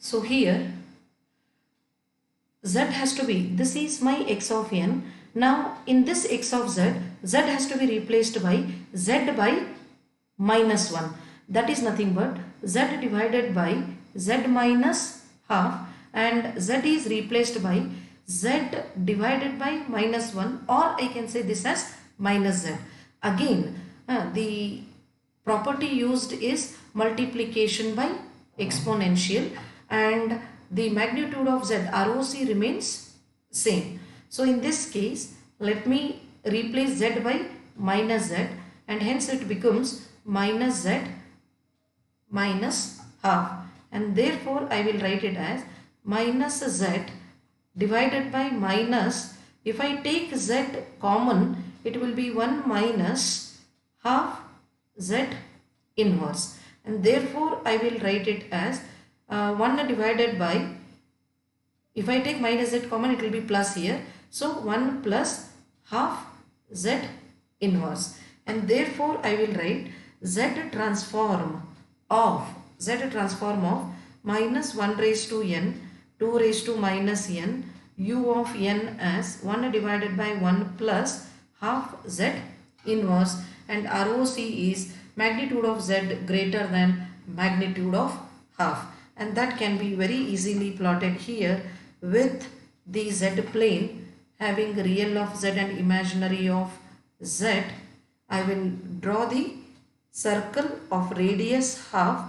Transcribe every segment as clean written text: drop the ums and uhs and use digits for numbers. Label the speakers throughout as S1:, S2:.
S1: So here z has to be, this is my x of n. Now in this x of z, z has to be replaced by z by minus 1. That is nothing but z divided by z minus half, and z is replaced by z divided by minus 1, or I can say this as minus z. Again, the property used is multiplication by exponential, and the magnitude of z ROC remains same. So in this case, let me replace z by minus z, and hence it becomes minus z minus half, and therefore I will write it as minus z divided by minus, if I take z common, it will be 1 minus half z inverse, and therefore I will write it as 1 divided by, if I take minus z common, it will be plus here, so 1 plus half z inverse, and therefore I will write z transform of minus 1 raised to n, 2 raised to minus n, u of n as 1 divided by 1 plus half z inverse, and ROC is magnitude of z greater than magnitude of half, and that can be very easily plotted here with the z plane having real of z and imaginary of z. I will draw the circle of radius half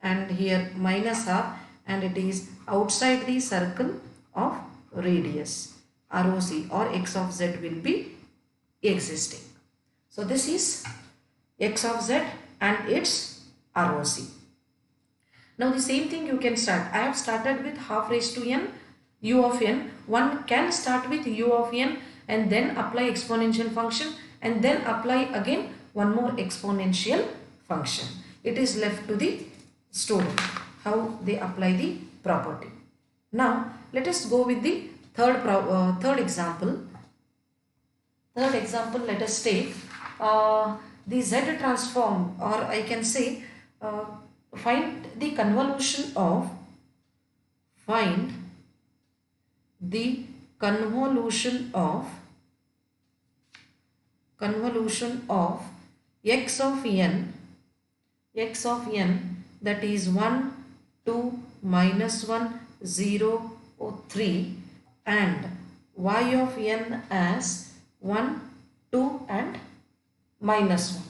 S1: and here minus half, and it is outside the circle of radius. ROC or x of z will be existing. So this is x of z and its ROC. Now the same thing you can start. I have started with half raised to n u of n. One can start with u of n and then apply exponential function, and then apply again one more exponential function. It is left to the student how they apply the property. Now let us go with the third example. Third example, let us take the z transform, or I can say find the convolution of x of n, that is 1, 2, minus 1, 0, 3, and y of n as 1, 2 and minus 1.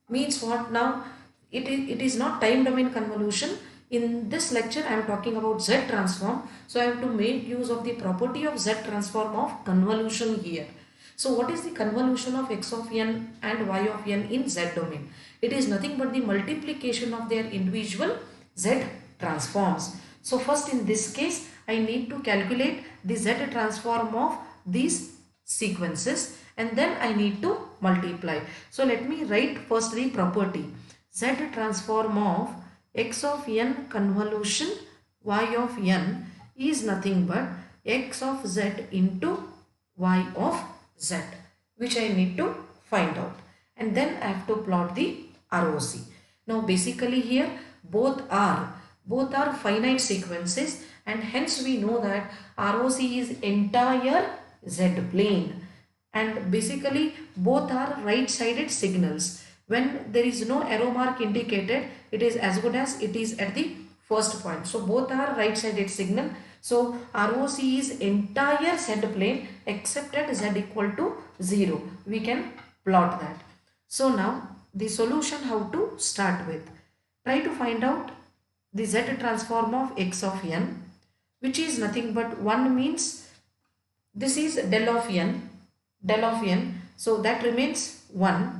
S1: Means what now? It is not time domain convolution. In this lecture I am talking about z transform. So I have to make use of the property of z transform of convolution here. So what is the convolution of x of n and y of n in z domain? It is nothing but the multiplication of their individual z transforms. So first in this case I need to calculate the z transform of these sequences, and then I need to multiply. So let me write first the property. Z transform of x of n convolution y of n is nothing but x of z into y of z, which I need to find out, and then I have to plot the ROC. Now basically here both are finite sequences, and hence we know that ROC is entire z plane, and basically both are right sided signals. When there is no arrow mark indicated, it is as good as it is at the first point. So both are right sided signal. So ROC is entire z plane except at z equal to 0. We can plot that. So now the solution how to start with. Try to find out the z transform of x of n, which is nothing but 1 means this is del of n. So that remains 1.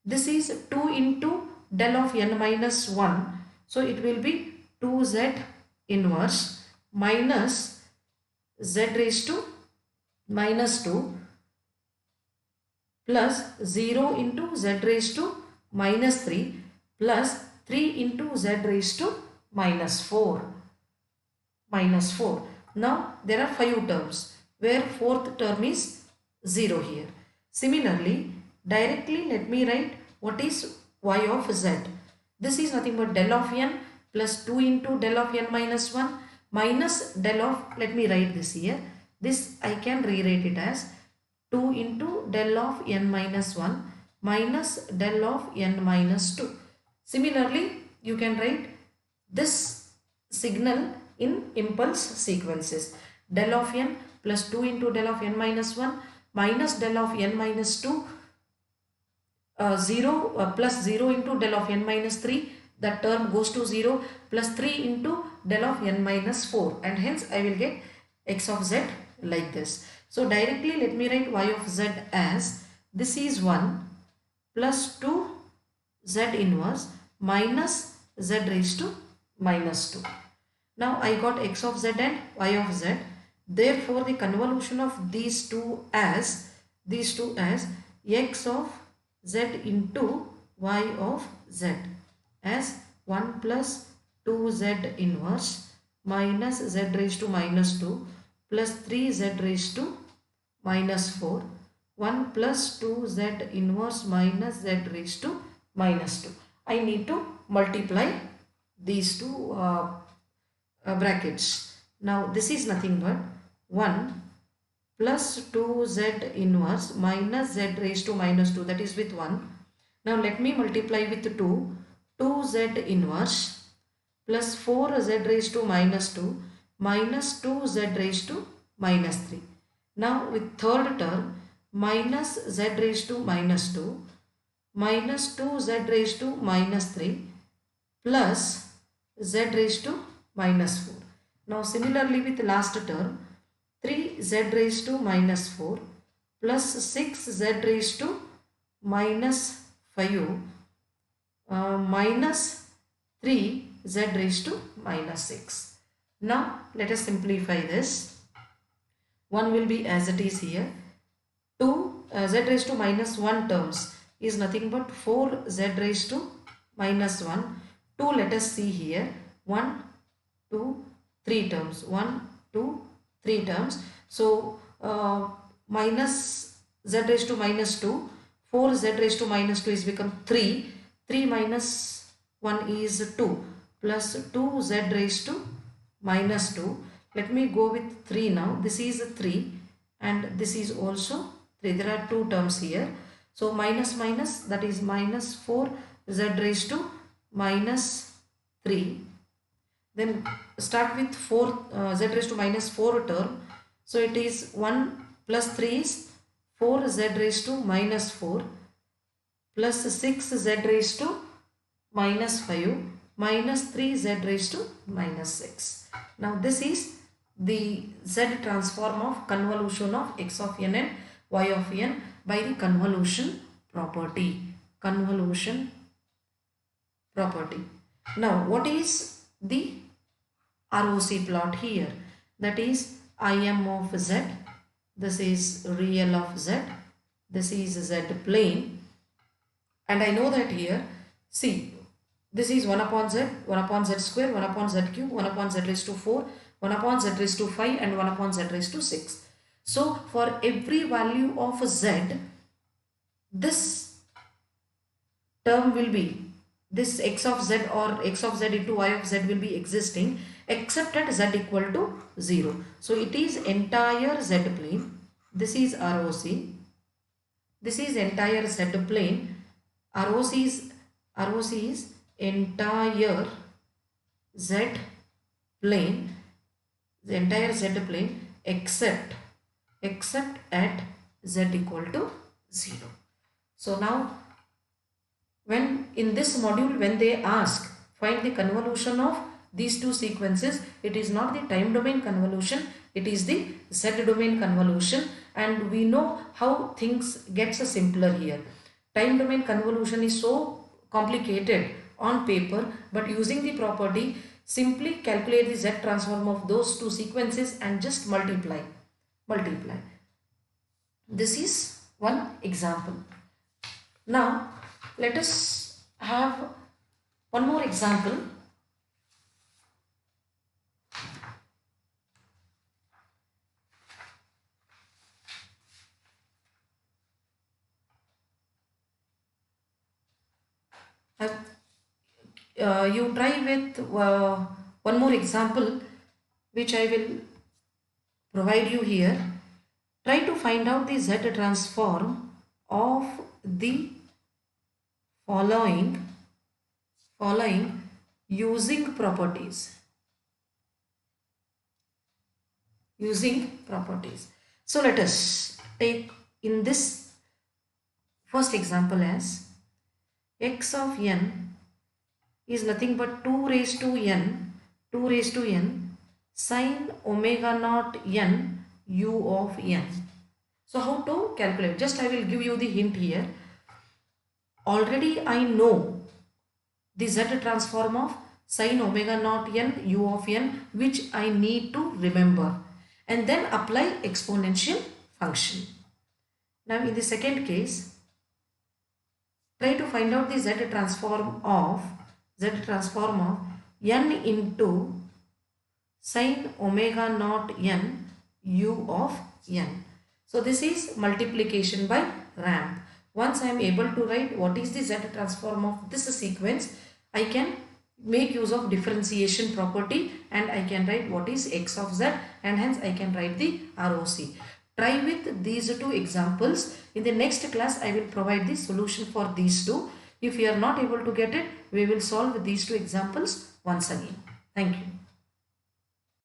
S1: This is 2 into del of n minus 1. So it will be 2z inverse minus z raised to minus 2 plus 0 into z raised to minus 3 plus 3 into z raised to minus 4. Now there are 5 terms where fourth term is 0 here. Similarly, directly let me write what is y of z. This is nothing but del of n plus 2 into del of n minus 1 minus del of, let me write this here. This I can rewrite it as 2 into del of n minus 1 minus del of n minus 2. Similarly, you can write this signal in impulse sequences. Del of n plus 2 into del of n minus 1 minus del of n minus 2 0 plus 0 into del of n minus 3, that term goes to 0, plus 3 into del of n minus 4, and hence I will get x of z like this. So directly let me write y of z as this is 1 plus 2 z inverse minus z raised to minus 2. Now I got x of z and y of z. Therefore the convolution of these two as x of z into y of z as 1 plus 2z inverse minus z raised to minus 2 plus 3z raised to minus 4, 1 plus 2z inverse minus z raised to minus 2. I need to multiply these two brackets. Now this is nothing but 1 plus 2z inverse minus z raised to minus 2, that is with 1. Now let me multiply with 2z inverse plus 4z raised to minus 2 minus 2z raised to minus 3. Now with third term minus z raised to minus 2 minus 2z raised to minus 3 plus z raised to minus 4. Now similarly with last term 3z raised to minus 4 plus 6z raised to minus 5 minus 3z raised to minus 6. Now let us simplify this. 1 will be as it is here. 2 z raised to minus 1 terms is nothing but 4z raised to minus 1. 2 let us see here. 1, 2, 3 terms. 1, 2, 3 terms. So minus z raised to minus 2, 4z raised to minus 2 is become 3. 3 minus 1 is 2 plus 2z raised to minus 2. Let me go with 3 now. This is 3 and this is also 3. There are 2 terms here. So minus minus, that is minus 4z raised to minus 3. Then start with 4 z raised to minus 4 term. So it is 1 plus 3 is 4z raised to minus 4 plus 6z raised to minus 5 minus 3z raised to minus 6. Now this is the z transform of convolution of x of n and y of n by the convolution property. Convolution property. Now what is the ROC plot here? That is Im of z. This is real of z. This is z plane. And I know that here, see, this is 1 upon z, 1 upon z square, 1 upon z cube, 1 upon z raised to 4, 1 upon z raised to 5 and 1 upon z raised to 6. So for every value of z, this term will be, this x of z or x of z into y of z will be existing except at z equal to 0. So it is entire z plane. This is ROC. This is entire z plane. ROC is entire z plane. The entire z plane except at z equal to 0. So now when in this module, when they ask find the convolution of these two sequences, it is not the time domain convolution, it is the z domain convolution, and we know how things gets simpler here. Time domain convolution is so complicated on paper, but using the property, simply calculate the z transform of those two sequences and just multiply. This is one example. Now let us have one more example. You try with one more example which I will provide you here. Try to find out the Z transform of the following using properties. So let us take in this first example as x of n is nothing but 2 raised to n sine omega naught n u of n. So how to calculate? Just I will give you the hint here. Already I know the Z transform of sine omega naught n u of n, which I need to remember, and then apply exponential function. Now in the second case, try to find out the Z transform of n into sine omega naught n u of n. So this is multiplication by ramp. Once I am able to write what is the Z transform of this sequence, I can make use of differentiation property and I can write what is x of z, and hence I can write the ROC. Try with these two examples. In the next class, I will provide the solution for these two. If you are not able to get it, we will solve these two examples once again. Thank you.